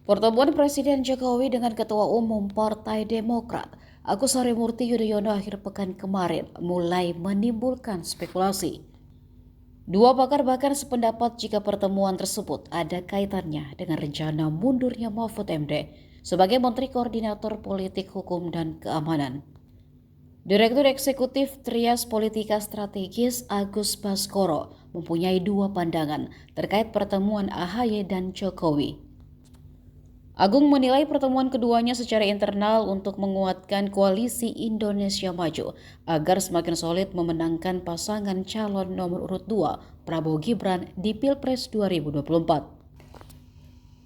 Pertemuan Presiden Jokowi dengan Ketua Umum Partai Demokrat, Agus Harimurti Yudhoyono akhir pekan kemarin mulai menimbulkan spekulasi. Dua pakar bahkan sependapat jika pertemuan tersebut ada kaitannya dengan rencana mundurnya Mahfud MD sebagai Menteri Koordinator Politik Hukum dan Keamanan. Direktur Eksekutif Trias Politika Strategis Agus Baskoro mempunyai dua pandangan terkait pertemuan AHY dan Jokowi. Agung menilai pertemuan keduanya secara internal untuk menguatkan koalisi Indonesia Maju agar semakin solid memenangkan pasangan calon nomor urut 2 Prabowo Gibran di Pilpres 2024.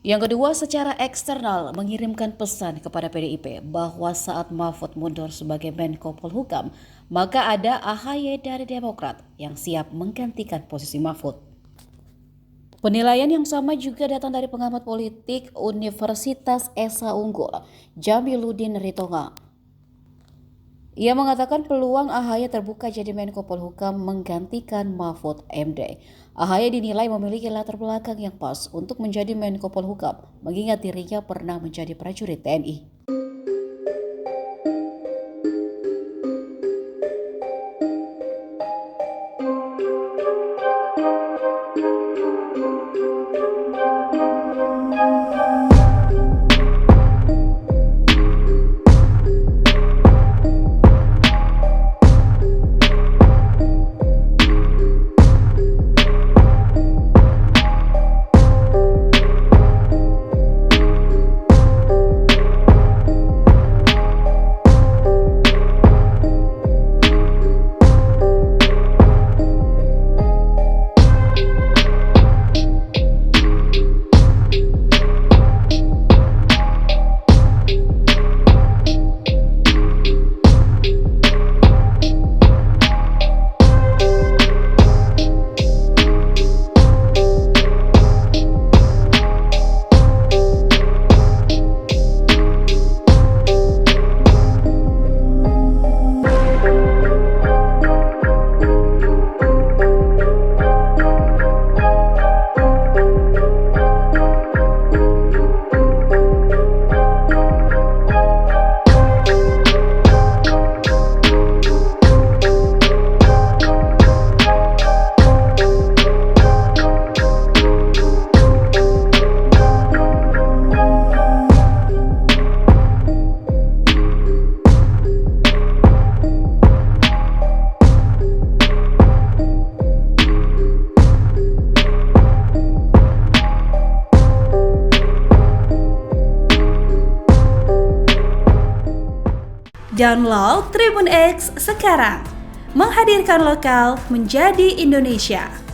Yang kedua, secara eksternal mengirimkan pesan kepada PDIP bahwa saat Mahfud mundur sebagai Menko Polhukam, maka ada AHY dari Demokrat yang siap menggantikan posisi Mahfud. Penilaian yang sama juga datang dari pengamat politik Universitas Esa Unggul, Jamiluddin Ritonga. Ia mengatakan peluang AHY terbuka jadi Menko Polhukam menggantikan Mahfud MD. AHY dinilai memiliki latar belakang yang pas untuk menjadi Menko Polhukam, mengingat dirinya pernah menjadi prajurit TNI. Download Tribun X sekarang, menghadirkan lokal menjadi Indonesia.